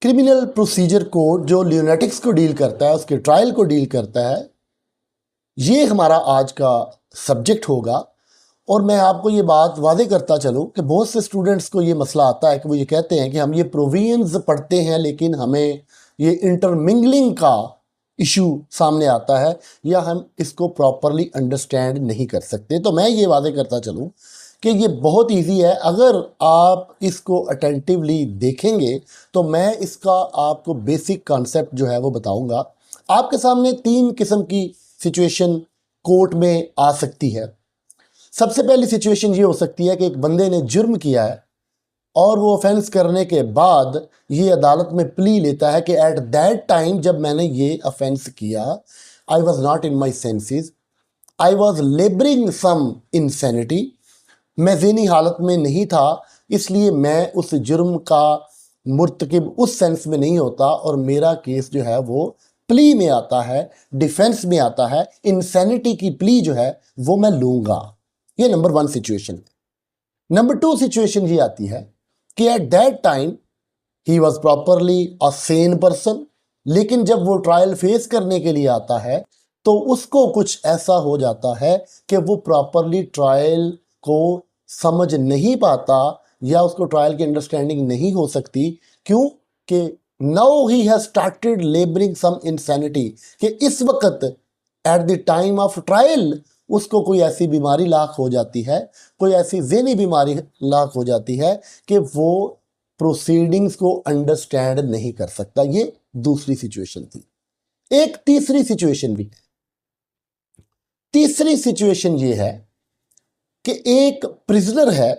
Criminal procedure code जो ल्यूनेटिक्स को deal करता है, उसके ट्रायल को डील करता है, ये हमारा आज का सब्जेक्ट होगा। और मैं आपको ये बात वादे करता चलूँ कि बहुत से स्टूडेंट्स को ये मसला आता है कि वो ये कहते हैं कि हम ये प्रोविजंस पढ़ते हैं लेकिन हमें ये इंटरमिंगलिंग का इशू सामने आता है या हम इसको प्रॉपरली अंडरस्टैंड नहीं कर सकते। तो मैं ये वादे करता चलूँ कि ये बहुत इजी है। अगर आप इसको अटेंटिवली देखेंगे तो मैं इसका आपको बेसिक कॉन्सेप्ट जो है वो बताऊंगा। आपके सामने 3 किस्म की सिचुएशन कोर्ट में आ सकती है। सबसे पहली सिचुएशन ये हो सकती है कि एक बंदे ने जुर्म किया है और वो ऑफेंस करने के बाद ये अदालत में प्ली लेता है कि एट दैट टाइम जब मैंने ये ऑफेंस किया, I was not in my senses, I was labouring some insanity, मैं ज़हनी हालत में नहीं था, इसलिए मैं उस जुर्म का मुर्तकिब उस सेंस में नहीं होता और मेरा केस जो है वो प्ली में आता है, डिफेंस में आता है, इंसैनिटी की प्ली जो है वो मैं लूँगा। ये नंबर 1 सिचुएशन। नंबर 2 सिचुएशन ये आती है कि at that time he was properly a Sen person, लेकिन जब वो ट्रायल फेस करने के लिए आता है तो उसको कुछ ऐसा हो जाता है कि वो प्रॉपरली ट्रायल को समझ नहीं पाता या उसको ट्रायल की अंडरस्टैंडिंग नहीं हो सकती। क्यों? कि now he has started labouring some insanity, कि इस वक्त at the time of trial उसको कोई ऐसी बीमारी लाक हो जाती है, कोई ऐसी ज़हनी बीमारी लाक हो जाती है कि वो प्रोसीडिंग्स को अंडरस्टैंड नहीं कर सकता। ये दूसरी सिचुएशन थी। एक तीसरी सिचुएशन भी है। तीसरी सिचुएशन ये है कि एक प्रिजनर है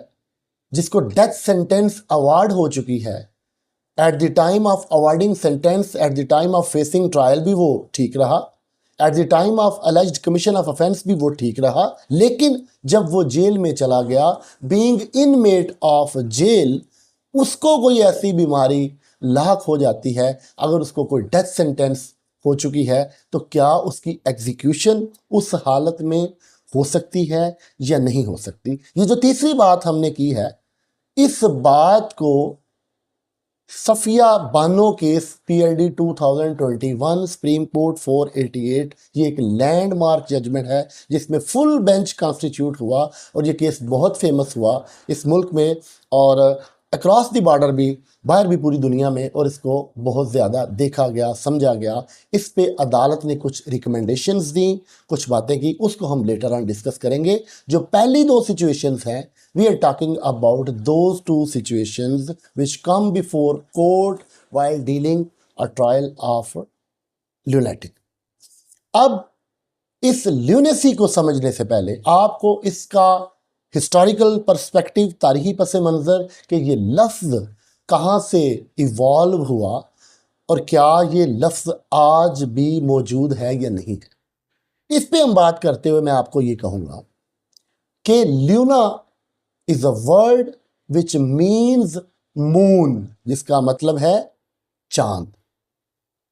जिसको डेथ सेंटेंस अवार्ड हो चुकी है। Eight the time of awarding sentence, eight the time of facing trial भी वो ठीक रहा, eight the time of alleged commission of offence भी वो ठीक रहा, लेकिन जब वो जेल में चला गया, बीइंग इनमेट ऑफ जेल, उसको कोई ऐसी बीमारी लाक हो जाती है, अगर उसको कोई डेथ सेंटेंस हो चुकी है तो क्या उसकी एग्जीक्यूशन उस हालत में हो सकती है या नहीं हो सकती। ये जो तीसरी बात हमने की है, इस बात को Safia Bano case PLD 2021 supreme court 488, ये एक लैंडमार्क जजमेंट है जिसमें फुल बेंच कॉन्स्टिट्यूट हुआ और ये केस बहुत फेमस हुआ इस मुल्क में और अक्रॉस द बॉर्डर भी, बाहर भी पूरी दुनिया में, और इसको बहुत ज़्यादा देखा गया, समझा गया। इस पे अदालत ने कुछ रिकमेंडेशंस दी, कुछ बातें की, उसको हम लेटर ऑन डिस्कस करेंगे। जो पहली 2 सिचुएशंस हैं, we are talking about those 2 situations which come before court while dealing a trial of lunatic. अब इस ल्यूनेसी को समझने से पहले आपको इसका हिस्टोरिकल पर्सपेक्टिव, तारीखी पस मंज़र कि ये लफ्ज़ कहाँ से इवॉल्व हुआ और क्या ये लफ्ज़ आज भी मौजूद है या नहीं है, इस पे हम बात करते हुए मैं आपको ये कहूँगा कि lunar is a word which means moon, जिसका मतलब है चांद,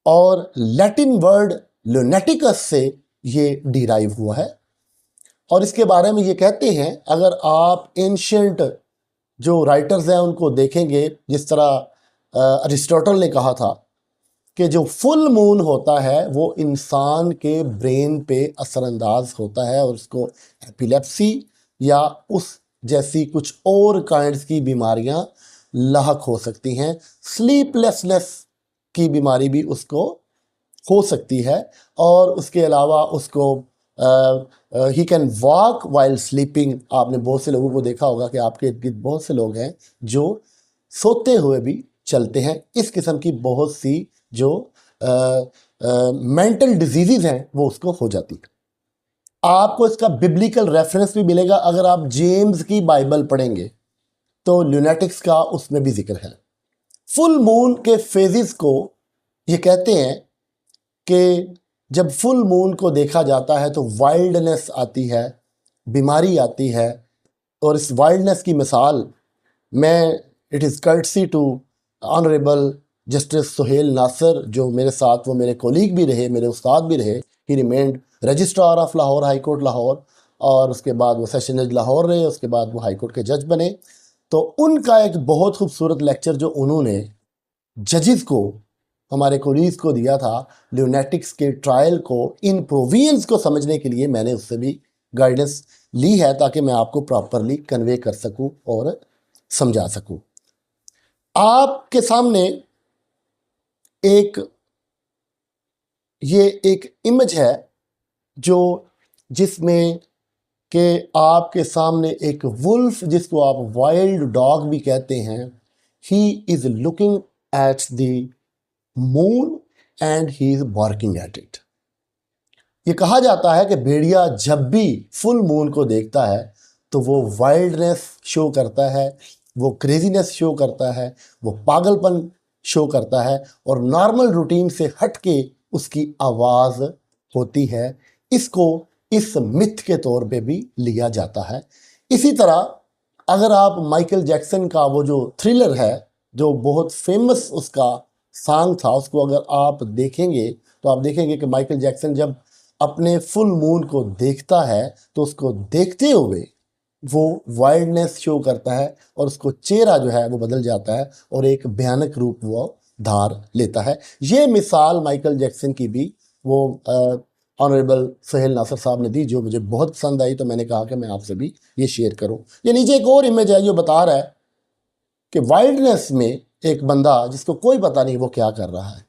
और लैटिन वर्ड लुनेटिकस से ये डिराइव हुआ है। और इसके बारे में ये कहते हैं, अगर आप एंशियंट जो राइटर्स हैं उनको देखेंगे, जिस तरह अरिस्टोटल ने कहा था कि जो फुल मून होता है वो इंसान के ब्रेन पे असरअंदाज होता है और उसको एपिलेप्सी या उस जैसी कुछ और काइंड्स की बीमारियां लाहक हो सकती हैं। स्लीपलेसनेस की बीमारी भी उसको हो सकती है और उसके अलावा उसको he can walk while sleeping. आपने बहुत से लोगों को देखा होगा कि आपके इर्द गिर्द बहुत से लोग हैं जो सोते हुए भी चलते हैं। इस किस्म की बहुत सी जो मेंटल डिजीज़ हैं वो उसको हो जाती है। आपको इसका बिब्लिकल रेफरेंस भी मिलेगा, अगर आप जेम्स की बाइबल पढ़ेंगे तो ल्यूनेटिक्स का उसमें भी जिक्र है। फुल मून के फेजेस को ये कहते हैं कि जब फुल मून को देखा जाता है तो वाइल्डनेस आती है, बीमारी आती है, और इस वाइल्डनेस की मिसाल मैं, it is courtesy to honourable justice Suhail Nasar, जो मेरे साथ, वो मेरे कोलीग भी रहे, मेरे उस्ताद भी रहे। ही remained registrar of Lahore, high court Lahore, और उसके बाद वो सेशन जज लाहौर रहे, उसके बाद वो हाई कोर्ट के जज बने। तो उनका एक बहुत खूबसूरत लेक्चर जो उन्होंने जजेस को, हमारे कोलीग्स को दिया था ल्यूनेटिक्स के ट्रायल को, इन प्रोविजंस को समझने के लिए मैंने उससे भी गाइडेंस ली है ताकि मैं आपको प्रॉपरली कन्वे कर सकूं और समझा सकूं। आपके सामने ये एक इमेज है जो जिसमें कि आपके सामने एक वुल्फ, जिसको आप वाइल्ड डॉग भी कहते हैं, he is looking at the moon and he is barking at it. ये कहा जाता है कि भेड़िया जब भी फुल मून को देखता है तो वो वाइल्डनेस शो करता है, वो क्रेजीनेस शो करता है, वो पागलपन शो करता है और नॉर्मल रूटीन से हट के उसकी आवाज़ होती है। इसको इस मिथ के तौर पे भी लिया जाता है। इसी तरह अगर आप माइकल जैक्सन का वो जो थ्रिलर है, जो बहुत फेमस उसका सॉन्ग था, उसको अगर आप देखेंगे तो आप देखेंगे कि माइकल जैक्सन जब अपने फुल मून को देखता है तो उसको देखते हुए वो वाइल्डनेस शो करता है और उसको चेहरा जो है वो बदल जाता है और एक भयानक रूप वो धार लेता है। ये मिसाल माइकल जैक्सन की भी वो ऑनरेबल सोहेल नासर साहब ने दी, जो मुझे बहुत पसंद आई, तो मैंने कहा कि मैं आपसे भी ये शेयर करूं। ये नीचे एक और इमेज है जो बता रहा है कि वाइल्डनेस में एक बंदा जिसको कोई पता नहीं वो क्या कर रहा है।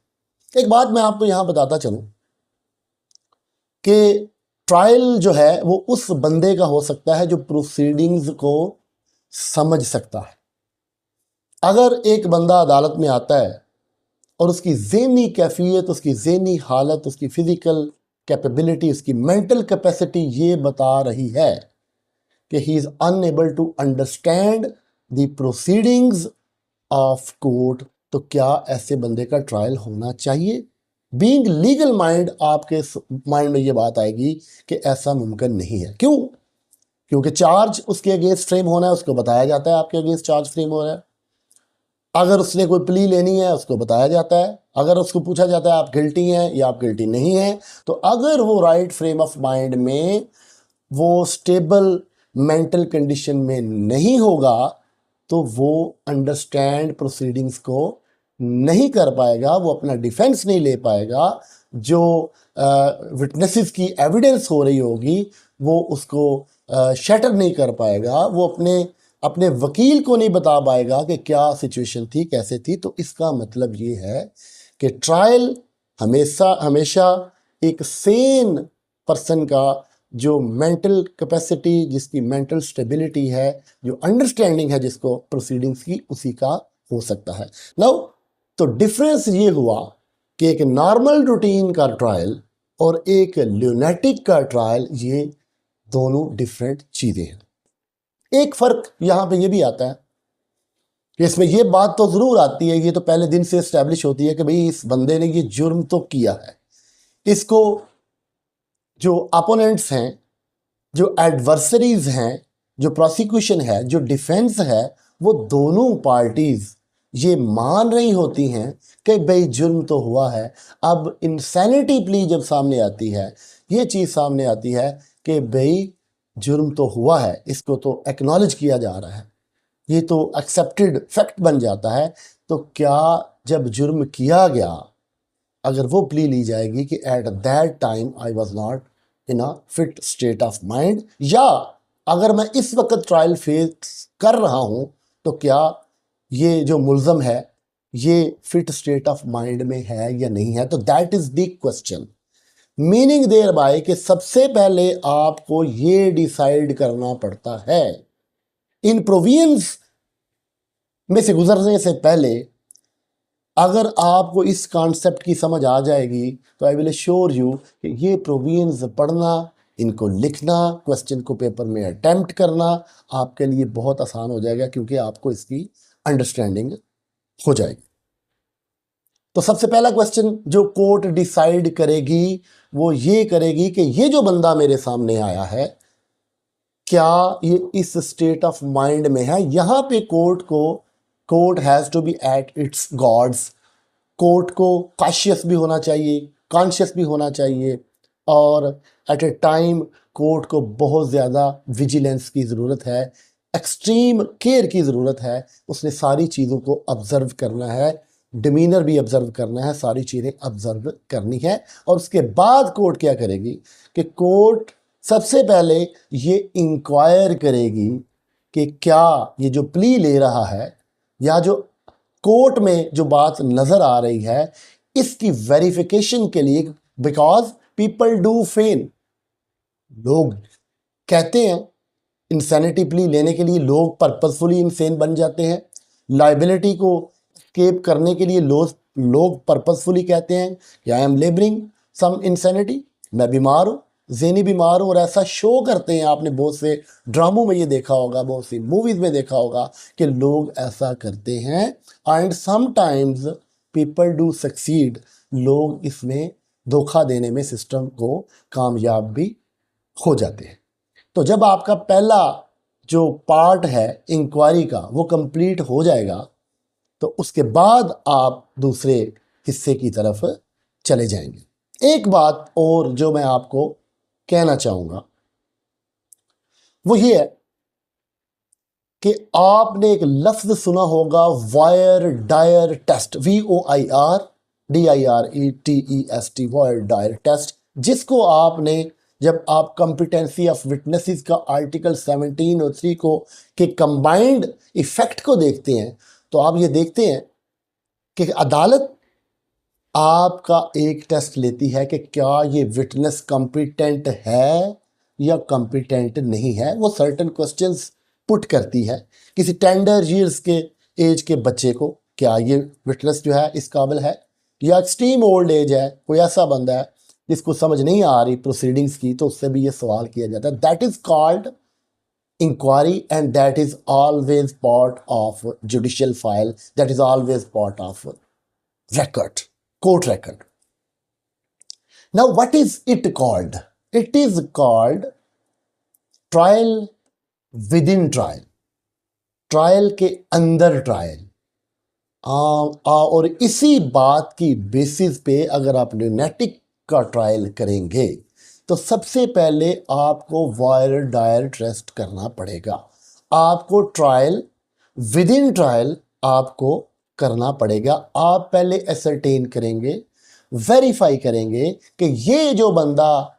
एक बात मैं आपको यहां बताता चलूं कि ट्रायल जो है वो उस बंदे का हो सकता है जो प्रोसीडिंग्स को समझ सकता है। अगर एक बंदा अदालत में आता है और उसकी ज़हनी कैफियत, उसकी ज़हनी हालत, उसकी फिज़िकल कैपेबिलिटी, उसकी मेंटल कैपेसिटी ये बता रही है कि he is unable to understand the proceedings of court, तो क्या ऐसे बंदे का ट्रायल होना चाहिए? बीइंग लीगल माइंड, आपके माइंड में ये बात आएगी कि ऐसा मुमकिन नहीं है। क्यों? क्योंकि चार्ज उसके अगेंस्ट फ्रेम होना है, उसको बताया जाता है आपके अगेंस्ट चार्ज फ्रेम हो रहा है। अगर उसने कोई प्ली लेनी है उसको बताया जाता है। अगर उसको पूछा जाता है आप गिल्टी हैं या आप गिल्टी नहीं हैं, तो अगर वो राइट फ्रेम ऑफ माइंड में, वो स्टेबल मेंटल कंडीशन में नहीं होगा तो वो अंडरस्टैंड प्रोसीडिंग्स को नहीं कर पाएगा, वो अपना डिफेंस नहीं ले पाएगा। जो विटनेसेस की एविडेंस हो रही होगी वो उसको शटर नहीं कर पाएगा, वो अपने वकील को नहीं बता पाएगा कि क्या सिचुएशन थी, कैसे थी। तो इसका मतलब ये है कि ट्रायल हमेशा एक सेन पर्सन का जो मेंटल कैपेसिटी, जिसकी मेंटल स्टेबिलिटी है, जो अंडरस्टैंडिंग है जिसको प्रोसीडिंग्स की, उसी का हो सकता है। नाउ तो डिफरेंस ये हुआ कि एक नॉर्मल रूटीन का ट्रायल और एक ल्यूनेटिक का ट्रायल, ये दोनों डिफरेंट चीज़ें हैं। एक फ़र्क यहाँ पे ये भी आता है कि इसमें ये बात तो ज़रूर आती है, ये तो पहले दिन से इस्टेब्लिश होती है कि भाई इस बंदे ने ये जुर्म तो किया है। इसको जो अपोनेंट्स हैं, जो एडवर्सरीज हैं, जो प्रोसिक्यूशन है, जो डिफेंस है, वो दोनों पार्टीज़ ये मान रही होती हैं कि भाई जुर्म तो हुआ है। अब इंसैनिटी प्ली जब सामने आती है, ये चीज़ सामने आती है कि भाई जुर्म तो हुआ है, इसको तो एक्नॉलेज किया जा रहा है, ये तो एक्सेप्टेड फैक्ट बन जाता है। तो क्या जब जुर्म किया गया, अगर वो प्ली ली जाएगी कि at that time I was not in a fit state of mind, या अगर मैं इस वक्त ट्रायल फेस कर रहा हूं तो क्या ये जो मुल्ज़म है ये फिट स्टेट ऑफ माइंड में है या नहीं है। तो that is the question. Meaning thereby कि सबसे पहले आपको ये डिसाइड करना पड़ता है, इन प्रोविजंस में से गुजरने से पहले अगर आपको इस कॉन्सेप्ट की समझ आ जाएगी तो आई विल अश्योर यू कि ये प्रोविजंस पढ़ना, इनको लिखना, क्वेश्चन को पेपर में अटेम्प्ट करना आपके लिए बहुत आसान हो जाएगा, क्योंकि आपको इसकी अंडरस्टैंडिंग हो जाएगी। तो सबसे पहला क्वेश्चन जो कोर्ट डिसाइड करेगी वो ये करेगी कि ये जो बंदा मेरे सामने आया है, क्या ये इस स्टेट ऑफ माइंड में है। यहां पे court has to be at its guards. Court को कॉशियस भी होना चाहिए, कॉन्शियस भी होना चाहिए, और एट ए टाइम कोर्ट को बहुत ज़्यादा विजिलेंस की ज़रूरत है, एक्सट्रीम केयर की ज़रूरत है। उसने सारी चीज़ों को ऑब्जर्व करना है डिमीनर भी ऑब्जर्व करना है, सारी चीज़ें ऑब्जर्व करनी है। और उसके बाद कोर्ट क्या करेगी कि कोर्ट सबसे पहले ये इंक्वायर करेगी कि क्या ये जो प्ली ले रहा है या जो कोर्ट में जो बात नज़र आ रही है इसकी वेरिफिकेशन के लिए, बिकॉज पीपल डू फेल, लोग कहते हैं इंसैनिटी प्ली लेने के लिए लोग पर्पसफुली इंसेन बन जाते हैं, लाइबिलिटी को स्केप करने के लिए लोग पर्पसफुली कहते हैं कि I am labouring some insanity, मैं बीमार हूँ, ज़हनी बीमार हूँ, और ऐसा शो करते हैं। आपने बहुत से ड्रामों में ये देखा होगा, बहुत सी मूवीज़ में देखा होगा कि लोग ऐसा करते हैं। And sometimes people do succeed, लोग इसमें धोखा देने में सिस्टम को कामयाब भी हो जाते हैं। तो जब आपका पहला जो पार्ट है इंक्वायरी का वो कंप्लीट हो जाएगा तो उसके बाद आप दूसरे हिस्से की तरफ चले जाएंगे। एक बात और जो मैं आपको कहना चाहूँगा वो ये है कि आपने एक लफ्ज़ सुना होगा voir dire test, VOIRDIRETEST, voir dire test, जिसको आपने जब आप कॉम्पिटेंसी ऑफ विटनेसेस का आर्टिकल 17 और 3 को के कंबाइंड इफ़ेक्ट को देखते हैं तो आप ये देखते हैं कि अदालत आपका एक टेस्ट लेती है कि क्या ये विटनेस कॉम्पिटेंट है या कॉम्पिटेंट नहीं है। वो सर्टन क्वेश्चंस पुट करती है किसी टेंडर ईयर्स के एज के बच्चे को, क्या ये विटनेस जो है इस काबिल है, या एक्सट्रीम ओल्ड एज है, कोई ऐसा बंदा है जिसको समझ नहीं आ रही प्रोसीडिंग्स की, तो उससे भी ये सवाल किया जाता है। That is called inquiry and that is always part of judicial file, that is always part of record, court record. Now what is it called? It is called trial within trial, trial के अंदर trial. और इसी बात की basis पे अगर आप lunatic का ट्रायल करेंगे तो सबसे पहले आपको वायर डायर टेस्ट करना पड़ेगा। आपको ट्रायल विद इन ट्रायल आपको करना पड़ेगा। आप पहले एसरटेन करेंगे, वेरीफाई करेंगे कि ये जो बंदा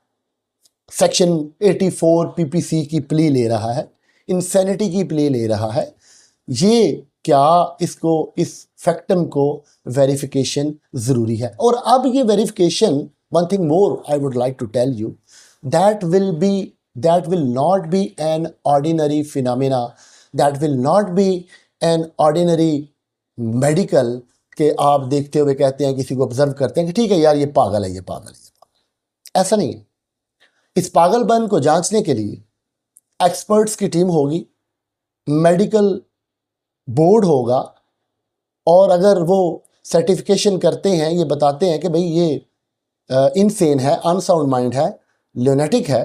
सेक्शन 84 PPC की प्ली ले रहा है, इंसैनिटी की प्ली ले रहा है, ये क्या इसको इस फैक्टम को वेरिफिकेशन ज़रूरी है। और अब ये verification, one thing more I would like to tell you, that will not be an ordinary phenomena, that will not be an ordinary medical के आप देखते हुए कहते हैं, किसी को ऑब्जर्व करते हैं कि ठीक है यार ये पागल है, ये पागल है, ये पागल। ऐसा नहीं है। इस पागलपन को जांचने के लिए एक्सपर्ट्स की टीम होगी, मेडिकल बोर्ड होगा, और अगर वो सर्टिफिकेशन करते हैं, ये बताते हैं कि भाई ये इनसेन है, अनसाउंड माइंड है, ल्यूनेटिक है।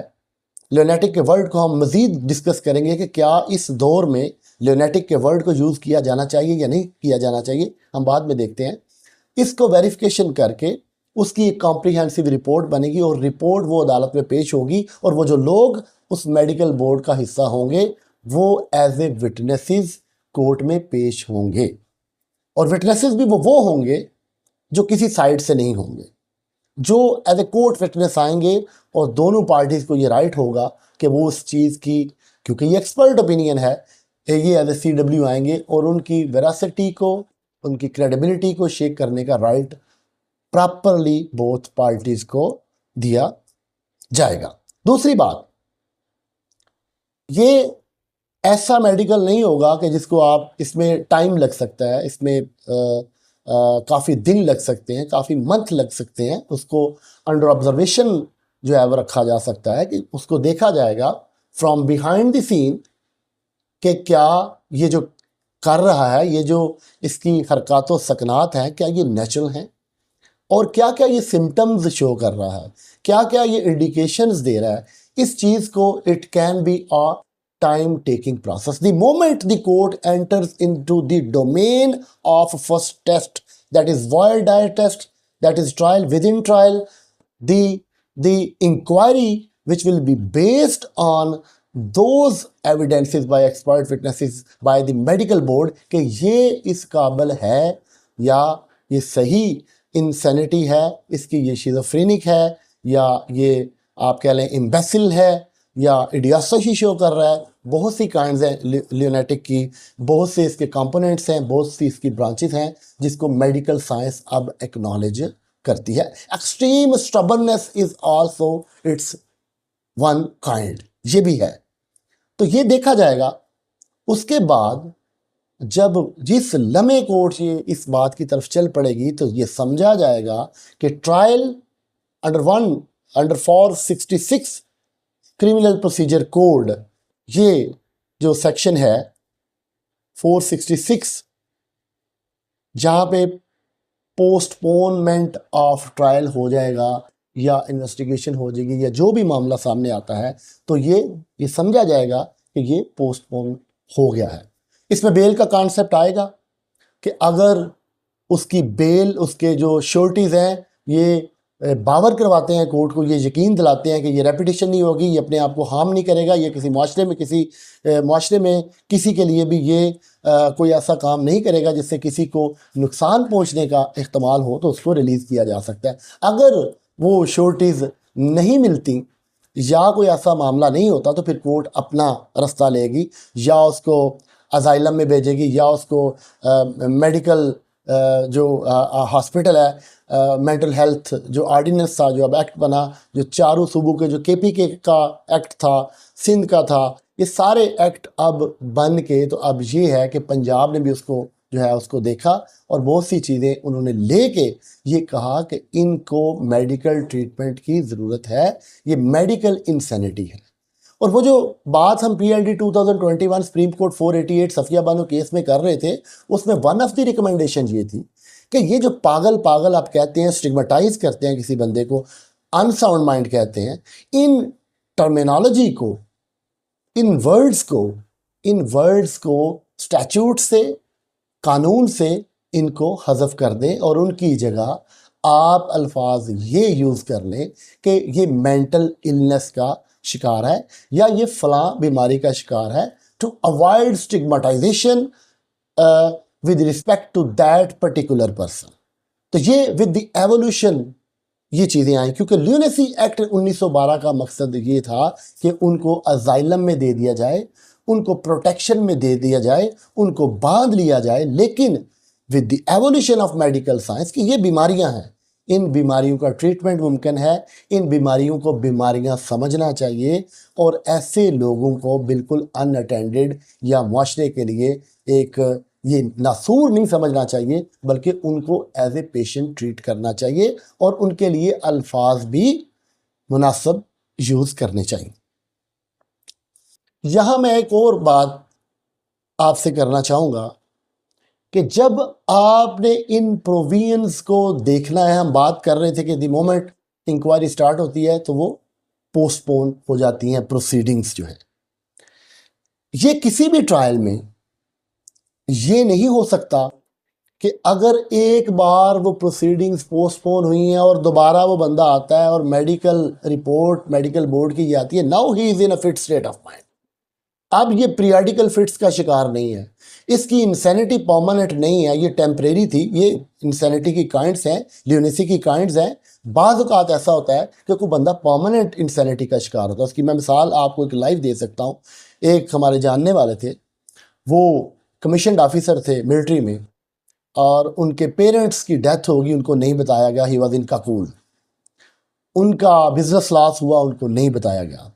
ल्यूनेटिक के वर्ड को हम मज़ीद डिस्कस करेंगे कि क्या इस दौर में ल्यूनेटिक के वर्ड को यूज़ किया जाना चाहिए या नहीं किया जाना चाहिए, हम बाद में देखते हैं। इसको वेरिफिकेशन करके उसकी एक कॉम्प्रिहेंसिव रिपोर्ट बनेगी और रिपोर्ट वो अदालत में पेश होगी, और वो जो लोग उस मेडिकल बोर्ड का हिस्सा होंगे वो एज ए विटनेसेस कोर्ट में पेश होंगे। और विटनेसेस भी वो होंगे जो किसी साइड से नहीं होंगे, जो एज ए कोर्ट विटनेस आएंगे, और दोनों पार्टीज़ को ये राइट होगा कि वो उस चीज़ की, क्योंकि ये एक्सपर्ट ओपिनियन है, ये एज ए CW आएंगे और उनकी वेरासिटी को, उनकी क्रेडिबिलिटी को शेक करने का राइट प्रॉपरली बोथ पार्टीज़ को दिया जाएगा। दूसरी बात, ये ऐसा मेडिकल नहीं होगा कि जिसको आप, इसमें टाइम लग सकता है, इसमें काफ़ी दिन लग सकते हैं, काफ़ी मंथ लग सकते हैं, उसको अंडर ऑब्जर्वेशन जो है वो रखा जा सकता है कि उसको देखा जाएगा फ्रॉम बिहाइंड द सीन कि क्या ये जो कर रहा है, ये जो इसकी हरकत व सकनात हैं, क्या ये नेचुरल हैं, और क्या क्या ये सिम्टम्स शो कर रहा है, क्या क्या ये इंडिकेशंस दे रहा है। इस चीज़ को it can be a time taking process. The moment the court enters into the domain of first test, that is wire diet test, that is trial within trial, the inquiry which will be based on those evidences by expert witnesses by the medical board कि ये इस काबिल है या ये सही insanity है, इसकी ये शिज़ोफ्रेनिक है, या ये आप कह लें इम्बेसिल है, या इडियोसिटी शो कर रहा है। बहुत सी काइंड्स हैं ल्यूनेटिक की, बहुत से इसके कंपोनेंट्स हैं, बहुत सी इसकी ब्रांचेस हैं जिसको मेडिकल साइंस अब एक्नॉलेज करती है। Extreme stubbornness is also it's one kind, ये भी है। तो ये देखा जाएगा। उसके बाद जब जिस लम्हे कोर्ट ये इस बात की तरफ चल पड़ेगी तो ये समझा जाएगा कि trial under 466 criminal procedure code, ये जो सेक्शन है 466, जहाँ पे पोस्टपोनमेंट ऑफ ट्रायल हो जाएगा या इन्वेस्टिगेशन हो जाएगी या जो भी मामला सामने आता है, तो ये समझा जाएगा कि ये पोस्टपोन हो गया है। इसमें बेल का कॉन्सेप्ट आएगा कि अगर उसकी बेल, उसके जो श्योरिटीज़ हैं, ये बावर करवाते हैं कोर्ट को, ये यकीन दिलाते हैं कि ये रेपिटेशन नहीं होगी, ये अपने आप को हार्म नहीं करेगा, ये किसी माशरे में किसी के लिए भी ये कोई ऐसा काम नहीं करेगा जिससे किसी को नुकसान पहुंचने का इख्तमाल हो, तो उसको रिलीज़ किया जा सकता है। अगर वो श्योरिटीज़ नहीं मिलती या कोई ऐसा मामला नहीं होता तो फिर कोर्ट अपना रास्ता लेगी, या उसको अजाइलम में भेजेगी, या उसको मेडिकल जो हॉस्पिटल है, मेंटल हेल्थ जो ऑर्डिनेंस था, जो अब एक्ट बना, जो चारों सूबों के जो KPK का एक्ट था, सिंध का था, ये सारे एक्ट अब बन के, तो अब ये है कि पंजाब ने भी उसको जो है उसको देखा और बहुत सी चीज़ें उन्होंने लेके ये कहा कि इनको मेडिकल ट्रीटमेंट की ज़रूरत है, ये मेडिकल इंसैनिटी है। और वो जो बात हम PLD 2021 supreme court 488 Safia Bano case में कर रहे थे, उसमें वन ऑफ द रिकमेंडेशन ये थी कि ये जो पागल आप कहते हैं, स्टिग्मेटाइज करते हैं किसी बंदे को, अनसाउंड माइंड कहते हैं, इन टर्मिनोलॉजी को, इन वर्ड्स को स्टैट्यूट से, कानून से इनको हज़फ कर दें और उनकी जगह आप अल्फाज ये यूज़ कर लें कि ये मेंटल इलनेस का शिकार है या ये फलां बीमारी का शिकार है, to avoid stigmatisation with respect to that particular person. तो ये विद द एवोल्यूशन ये चीज़ें आई, क्योंकि ल्यूनेसी एक्ट 1912 का मकसद ये था कि उनको अजाइलम में दे दिया जाए, उनको प्रोटेक्शन में दे दिया जाए, उनको बांध लिया जाए। लेकिन with the evolution of medical science की ये बीमारियां हैं, इन बीमारियों का ट्रीटमेंट मुमकिन है, इन बीमारियों को बीमारियां समझना चाहिए और ऐसे लोगों को बिल्कुल अनअटेंडेड या मुआशरे के लिए एक ये नासूर नहीं समझना चाहिए, बल्कि उनको एज ए पेशेंट ट्रीट करना चाहिए और उनके लिए अल्फाज भी मुनासिब यूज़ करने चाहिए। यहाँ मैं एक और बात आपसे करना चाहूँगा कि जब आपने इन प्रोविजंस को देखना है, हम बात कर रहे थे कि द मोमेंट इंक्वायरी स्टार्ट होती है तो वो पोस्टपोन हो जाती हैं प्रोसीडिंग्स जो है। ये किसी भी ट्रायल में ये नहीं हो सकता कि अगर एक बार वो प्रोसीडिंग्स पोस्टपोन हुई हैं और दोबारा वो बंदा आता है और मेडिकल रिपोर्ट मेडिकल बोर्ड की आती है, now he is in a fit state of mind. अब ये पीरियडिकल फिट्स का शिकार नहीं है, इसकी इंसैनिटी परमानेंट नहीं है, ये टेम्परेरी थी। ये इंसैनिटी की काइंड्स हैं, ल्यूनेसी की काइंड्स हैं। बाज़ औक़ात ऐसा होता है कि कोई बंदा परमानेंट इंसैनिटी का शिकार होता है। उसकी मैं मिसाल आपको एक लाइव दे सकता हूँ। एक हमारे जानने वाले थे, वो कमीशन्ड ऑफिसर थे मिलिट्री में, और उनके पेरेंट्स की डेथ होगी, उनको नहीं बताया गया। ही वॉज इन काकूल, उनका बिजनेस लॉस हुआ, उनको नहीं बताया गया।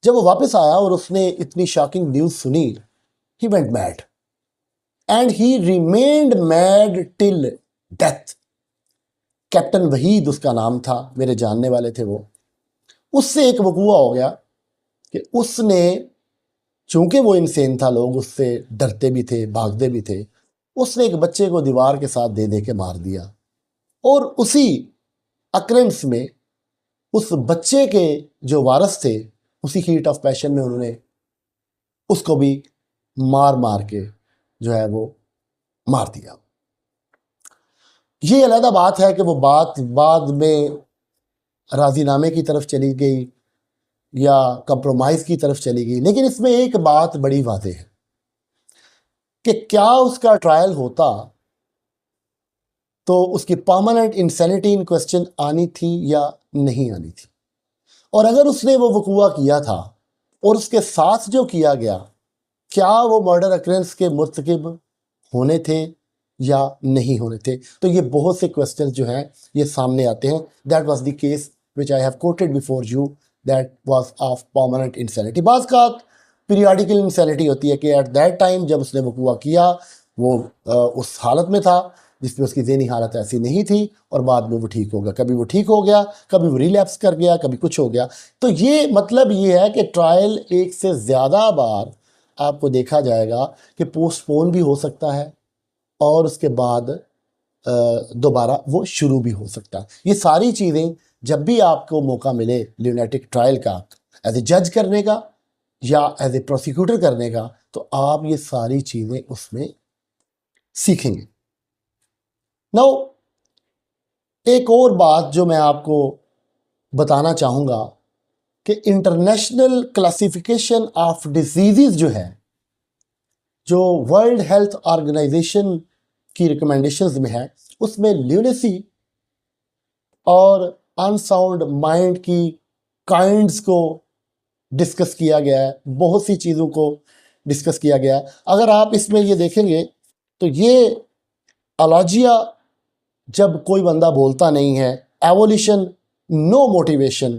जब वो वापस आया और उसने इतनी शॉकिंग न्यूज़ सुनी, he went mad and he remained mad till death. Captain Waheed उसका नाम था, मेरे जानने वाले थे वो। उससे एक वकूआ हो गया कि उसने, चूंकि वो इंसेन था, लोग उससे डरते भी थे, भागते भी थे, उसने एक बच्चे को दीवार के साथ दे दे के मार दिया। और उसी अक्रेंस में उस बच्चे के जो वारिस थे, उसी हीट ऑफ पैशन में उन्होंने उसको भी मार मार के जो है वो मार दिया। ये अलग बात है कि वो बात बाद में राजीनामे की तरफ चली गई या कंप्रोमाइज़ की तरफ चली गई, लेकिन इसमें एक बात बड़ी वाज़ेह है कि क्या उसका ट्रायल होता तो उसकी परमानेंट इंसैनिटी इन क्वेश्चन आनी थी या नहीं आनी थी, और अगर उसने वो वकूआ किया था और उसके साथ जो किया गया, क्या वो मर्डर अक्रेंस के मुर्तकिब होने थे या नहीं होने थे। तो ये बहुत से क्वेश्चंस जो हैं ये सामने आते हैं। That was the case which I have coated before you, that was of permanent insanity. बाज़ का पीरियाडिकल इंसैनिटी होती है कि एट दैट टाइम जब उसने वकूआ किया वो उस हालत में था जिसमें उसकी ज़हनी हालत ऐसी नहीं थी, और बाद में वो ठीक हो गया। कभी वो ठीक हो गया, कभी वो रिलैप्स कर गया, कभी कुछ हो गया। तो ये मतलब ये है कि ट्रायल एक से ज़्यादा बार आपको देखा जाएगा कि पोस्टपोन भी हो सकता है और उसके बाद दोबारा वो शुरू भी हो सकता है। ये सारी चीज़ें जब भी आपको मौका मिले ल्यूनेटिक ट्रायल का एज ए जज करने का या एज ए प्रोसिक्यूटर करने का, तो आप ये सारी चीज़ें उसमें सीखेंगे। नाउ एक और बात जो मैं आपको बताना चाहूँगा कि इंटरनेशनल क्लासिफिकेशन ऑफ डिजीज़ जो है, जो वर्ल्ड हेल्थ ऑर्गेनाइजेशन की रिकमेंडेशंस में है, उसमें ल्यूनेसी और अनसाउंड माइंड की काइंड्स को डिस्कस किया गया है, बहुत सी चीज़ों को डिस्कस किया गया है। अगर आप इसमें ये देखेंगे तो ये अलॉजिया जब कोई बंदा बोलता नहीं है, avolition no motivation,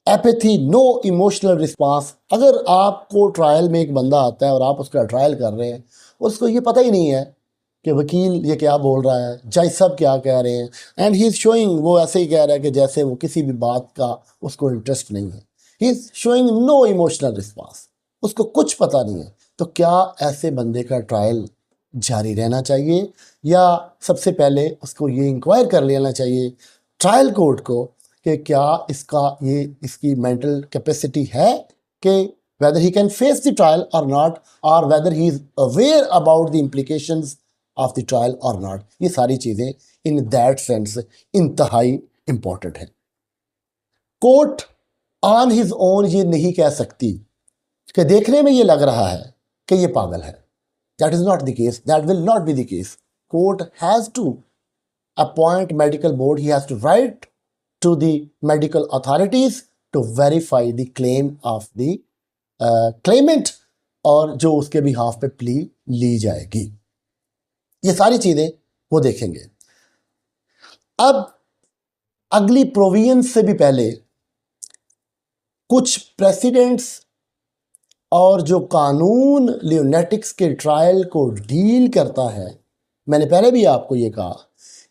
apathy no emotional response. अगर आपको ट्रायल में एक बंदा आता है और आप उसका ट्रायल कर रहे हैं, उसको ये पता ही नहीं है कि वकील ये क्या बोल रहा है, जज साहब क्या कह रहे हैं, एंड ही इज़ शोइंग, वो ऐसे ही कह रहा है कि जैसे वो किसी भी बात का उसको इंटरेस्ट नहीं है। He is showing no emotional response, उसको कुछ पता नहीं है। तो क्या ऐसे बंदे का ट्रायल जारी रहना चाहिए, या सबसे पहले उसको ये इंक्वायर कर लेना चाहिए ट्रायल कोर्ट को कि क्या इसकी मेंटल कैपेसिटी है कि whether he can face the trial or not, or whether he is aware about the implications of the trial or not। ये सारी चीज़ें इन दैट सेंस इंतहाई इम्पोर्टेंट है। कोर्ट ऑन हिज ओन ये नहीं कह सकती कि देखने में ये लग रहा है कि ये पागल है। That is not the case, that will not be the case. Court has to appoint medical board, he has to write to the medical authorities to verify the claim of the claimant, और जो उसके behalf पे plea ली जाएगी। ये सारी चीज़ें वो देखेंगे। अब अगली प्रोविजंस से भी पहले कुछ प्रेसिडेंट्स और जो कानून ल्यूनेटिक्स के ट्रायल को डील करता है, मैंने पहले भी आपको ये कहा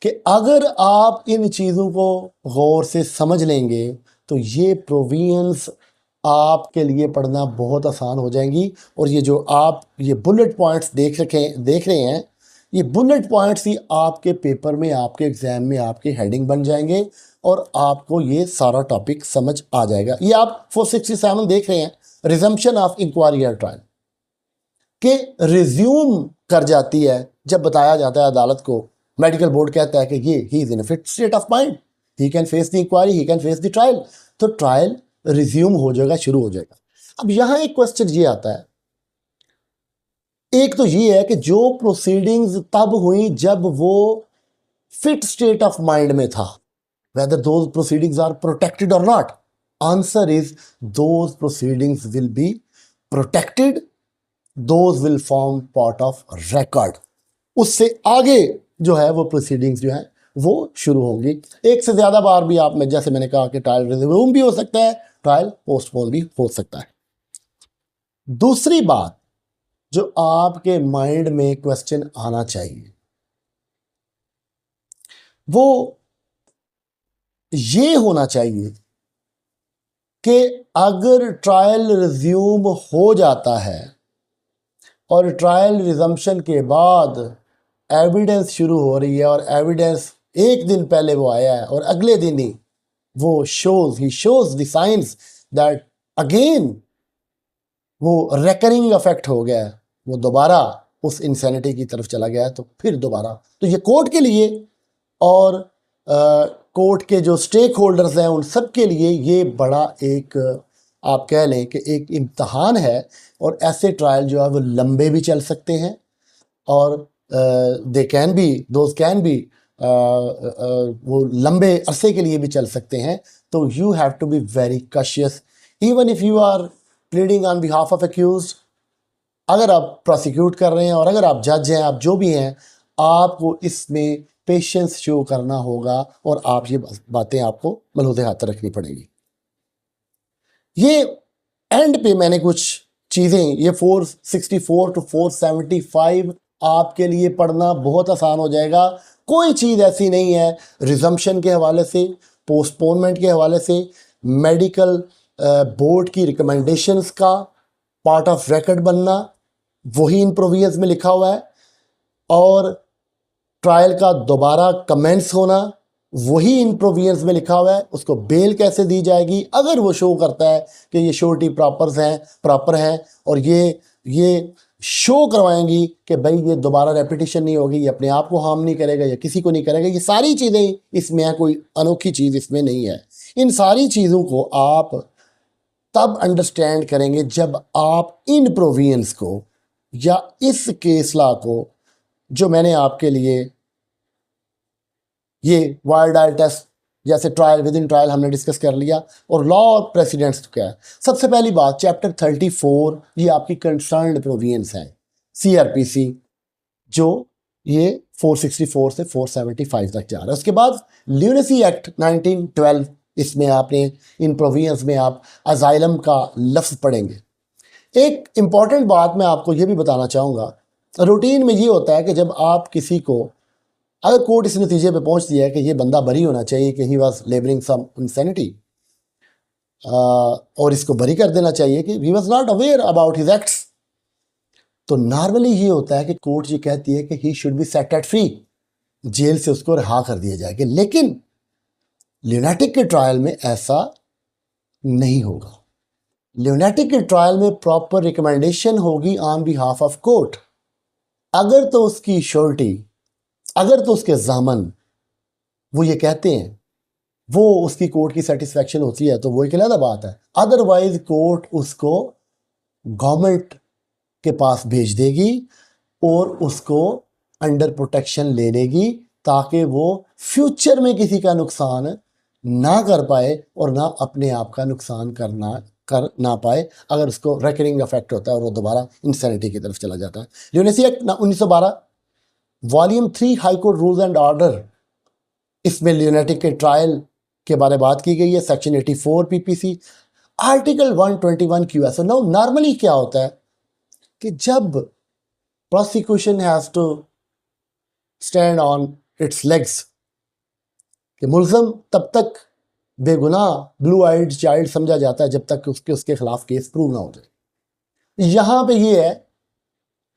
कि अगर आप इन चीज़ों को गौर से समझ लेंगे तो ये प्रोविजंस आपके लिए पढ़ना बहुत आसान हो जाएंगी। और ये जो आप ये बुलेट पॉइंट्स देख रहे हैं, ये बुलेट पॉइंट्स ही आपके पेपर में, आपके एग्ज़ाम में आपके हेडिंग बन जाएंगे और आपको ये सारा टॉपिक समझ आ जाएगा। ये आप 467 देख रहे हैं, रिजम्पशन ऑफ इंक्वायरी या ट्रायल के रिज्यूम कर जाती है जब बताया जाता है अदालत को। मेडिकल बोर्ड कहता है कि ये he is in a fit state of mind, he can face the inquiry, he can face the trial, तो ट्रायल रिज्यूम हो जाएगा, शुरू हो जाएगा। अब यहाँ एक क्वेश्चन ये आता है, एक तो ये है कि जो प्रोसीडिंग्स तब हुई जब वो फिट स्टेट ऑफ माइंड में था, whether those proceedings are protected और not. Answer is those proceedings will be protected, those will form part of record. उससे आगे जो है वो प्रोसीडिंग्स जो है वो शुरू होंगी। एक से ज़्यादा बार भी आप में, जैसे मैंने कहा कि ट्रायल रिज्यूम भी हो सकता है, ट्रायल पोस्टपोन भी हो सकता है। दूसरी बात जो आपके माइंड में क्वेश्चन आना चाहिए वो ये होना चाहिए कि अगर ट्रायल रिज्यूम हो जाता है और ट्रायल रिजम्पशन के बाद एविडेंस शुरू हो रही है, और एविडेंस एक दिन पहले वो आया है और अगले दिन ही वो ही shows the science that again वो रेकरिंग इफेक्ट हो गया है, वो दोबारा उस इंसैनिटी की तरफ चला गया है, तो फिर दोबारा, तो ये कोर्ट के लिए और कोर्ट के जो स्टेक होल्डर्स हैं उन सब के लिए ये बड़ा एक आप कह लें कि एक इम्तहान है। और ऐसे ट्रायल जो है वो लंबे भी चल सकते हैं और दोज कैन बी वो लंबे अरसे के लिए भी चल सकते हैं। तो you have to be very cautious even if you are pleading on behalf of accused. अगर आप प्रोसिक्यूट कर रहे हैं और अगर आप जज हैं, आप जो भी हैं, आपको इसमें पेशेंस शो करना होगा और आप ये बातें आपको मलहूज़ हाथ रखनी पड़ेगी। ये एंड पे मैंने कुछ चीज़ें, ये 464 टू 475 आपके लिए पढ़ना बहुत आसान हो जाएगा। कोई चीज़ ऐसी नहीं है रिजम्पशन के हवाले से, पोस्टपोनमेंट के हवाले से, मेडिकल बोर्ड की रिकमेंडेशंस का पार्ट ऑफ रिकॉर्ड बनना, वही इन प्रोविजंस में लिखा हुआ है, और ट्रायल का दोबारा कमेंस होना, वही इन प्रोविजंस में लिखा हुआ है। उसको बेल कैसे दी जाएगी अगर वो शो करता है कि ये श्योरिटी प्रॉपर हैं और ये शो करवाएंगी कि भाई ये दोबारा रेपिटेशन नहीं होगी, ये अपने आप को हार्म नहीं करेगा या किसी को नहीं करेगा। ये सारी चीज़ें इसमें है, कोई अनोखी चीज़ इसमें नहीं है। इन सारी चीज़ों को आप तब अंडरस्टैंड करेंगे जब आप इन प्रोविजंस को या इस केस लॉ को, जो मैंने आपके लिए ये वायर डायल टेस्ट जैसे ट्रायल विद इन ट्रायल हमने डिस्कस कर लिया, और लॉ और प्रेसिडेंट्स क्या है। सबसे पहली बात चैप्टर 34, ये आपकी कंसर्न्ड प्रोविजंस हैं CRPC, जो ये 464 से 475 तक जा रहा है। उसके बाद ल्यूनेसी एक्ट 1912, इसमें आपने इन प्रोविजंस में आप अजाइलम का लफ्ज़ पढ़ेंगे। एक इम्पॉर्टेंट बात मैं आपको ये भी बताना चाहूँगा, रूटीन में ये होता है कि जब आप किसी को, अगर कोर्ट इस नतीजे पे पहुंचती है कि ये बंदा बरी होना चाहिए कि he was labouring some insanity, और इसको बरी कर देना चाहिए कि he was not aware about his acts, तो नॉर्मली ये होता है कि कोर्ट ये कहती है कि he should be set at free, jail से उसको रिहा कर दिया जाएगा। लेकिन ल्यूनेटिक के ट्रायल में ऐसा नहीं होगा। ल्यूनेटिक के ट्रायल में प्रॉपर रिकमेंडेशन होगी ऑन बिहाफ ऑफ कोर्ट। अगर तो उसकी श्योरिटी, अगर तो उसके ज़ामन वो ये कहते हैं, वो उसकी कोर्ट की सेटिस्फेक्शन होती है, तो वो एक अलग बात है। अदरवाइज कोर्ट उसको गवर्नमेंट के पास भेज देगी और उसको अंडर प्रोटेक्शन ले लेगी, ताकि वो फ्यूचर में किसी का नुकसान ना कर पाए और ना अपने आप का नुकसान कर ना पाए, अगर उसको रेकरिंग इफेक्ट होता है और वो दोबारा इंसैनिटी की तरफ चला जाता है। Lunacy act 1912 volume 3 high court rules and order, इसमें ल्यूनेटिक के ट्रायल के बारे में बात की गई है। Section 84 PPC, article 121 QSO। Now normally क्या होता है कि जब prosecution has to stand on its legs, कि मुल्ज़म तब तक बेगुनाह ब्लू आइड चाइल्ड समझा जाता है जब तक उसके खिलाफ केस प्रूव ना हो जाए। यहाँ पे ये है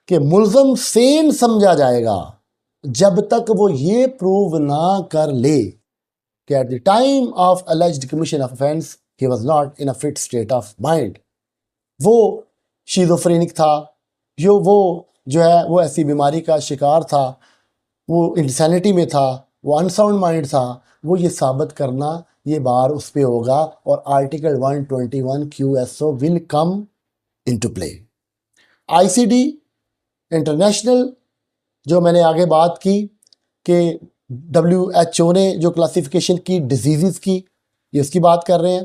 कि मुल्ज़म सेम समझा जाएगा जब तक वो ये प्रूव ना कर ले कि eight the time of alleged commission of offence he was not in a fit state of mind. वो शिज़ोफ्रेनिक था, वो जो है वो ऐसी बीमारी का शिकार था, वो इंसैनिटी में था, वो अनसाउंड माइंड था। वो ये साबित करना, ये बार उस पर होगा, और article 121 QSO will come into play. ICD international, जो मैंने आगे बात की कि WHO ने जो क्लासिफिकेशन की डिजीज़ की, ये उसकी बात कर रहे हैं।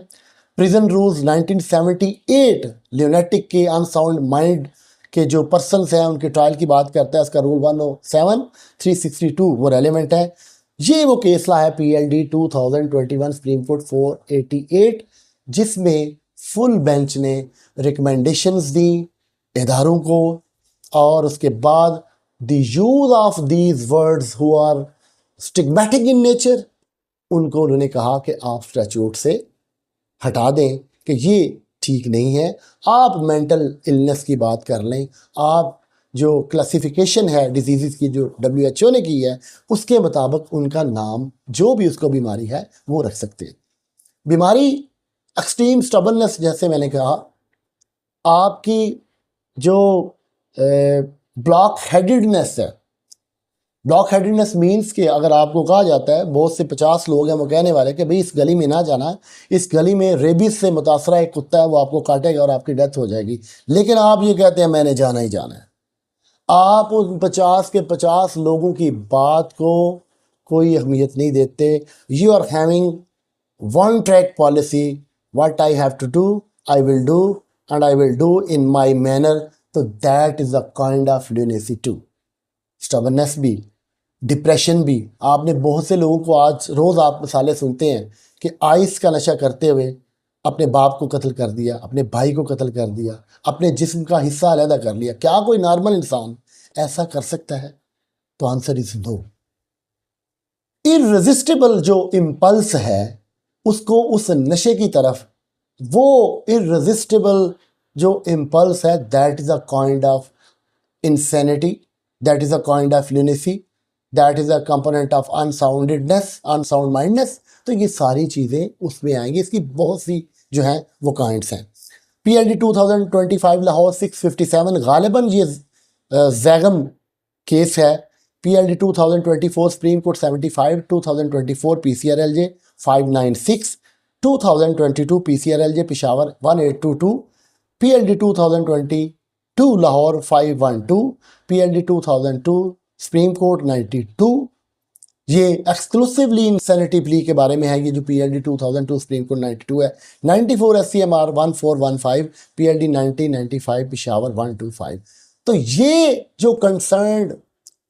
प्रिजन रूल्स 1978 ल्यूनेटिक के अनसाउंड माइंड के जो पर्सनस हैं उनके ट्रायल की बात करता है। उसका रूल 107 362 वो रेलिवेंट है। ये वो केस ला है PLD 2021 सुप्रीम कोर्ट 488, जिसमें फुल बेंच ने रिकमेंडेशंस दी इदारों को, और उसके बाद the use of these words who are stigmatic in nature, उनको उन्होंने कहा कि आप स्टैट्यूट से हटा दें कि ये ठीक नहीं है। आप मेंटल इलनेस की बात कर लें, आप जो क्लासिफिकेशन है डिजीज़ की जो WHO ने की है उसके मुताबिक उनका नाम, जो भी उसको बीमारी है वो रख सकते हैं। बीमारी एक्सट्रीम स्टबर्ननेस, जैसे मैंने कहा, आपकी जो ब्लॉक हेडेडनेस है। ब्लॉक हेडेडनेस मीन्स कि अगर आपको कहा जाता है, बहुत से 50 लोग हैं वो कहने वाले कि भाई इस गली में ना जाना, इस गली में रेबीज से मुतासरा एक कुत्ता है, वो आपको काटेगा और आपकी डेथ हो जाएगी, लेकिन आप ये कहते हैं मैंने जाना ही जाना है। आप उन 50 के 50 लोगों की बात को कोई अहमियत नहीं देते। You are having one track policy, what I have to do I will do and I will do in my manner. तो that is a kind of lunacy too. Stubbornness भी, डिप्रेशन भी। आपने बहुत से लोगों को आज रोज़ आप मिसालें सुनते हैं कि आइस का नशा करते हुए अपने बाप को कत्ल कर दिया, अपने भाई को कत्ल कर दिया, अपने जिस्म का हिस्सा अलहदा कर लिया। क्या कोई नॉर्मल इंसान ऐसा कर सकता है? तो आंसर इज नो। इररेजिस्टिबल जो इम्पल्स है उसको उस नशे की तरफ, वो इररेजिस्टिबल जो इम्पल्स है, that is a kind of insanity, that is a kind of lunacy, that is a component of unsound mindedness। तो ये सारी चीज़ें उसमें आएंगी। इसकी बहुत सी जो हैं वो काइंड्स हैं। PLD 2025 लाहौर 657 गालिबन ये जैगम केस है। PLD 2024 supreme court 75, 2024 PCRLJ 596, 2022 PCRLJ Peshawar 1822, PLD 2022 Lahore 512, PLD 2002 supreme court 92। ये एक्सक्लूसिवली इंसैनिटी प्ली के बारे में है। ये जो PLD 2002 सुप्रीम कोर्ट 92 है। 94 SCMR 1415, PLD 1995 पेशावर 125। तो ये जो कंसर्न्ड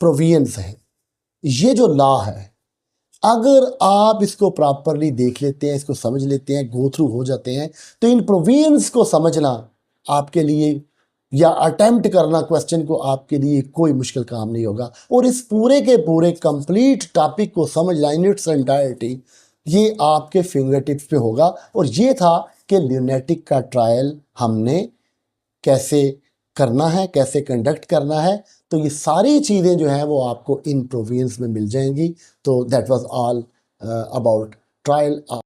प्रोविजंस हैं, ये जो लॉ है, अगर आप इसको प्रॉपरली देख लेते हैं, इसको समझ लेते हैं, गो थ्रू हो जाते हैं, तो इन प्रोविजंस को समझना आपके लिए या अटेम्प्ट करना क्वेश्चन को आपके लिए कोई मुश्किल काम नहीं होगा। और इस पूरे के पूरे कंप्लीट टॉपिक को समझना इन इट्स एंटायरिटी, ये आपके फिंगर टिप्स पे होगा। और ये था कि ल्यूनेटिक का ट्रायल हमने कैसे करना है, कैसे कंडक्ट करना है। तो ये सारी चीज़ें जो हैं वो आपको इन प्रोविजंस में मिल जाएंगी। तो that was all about trial.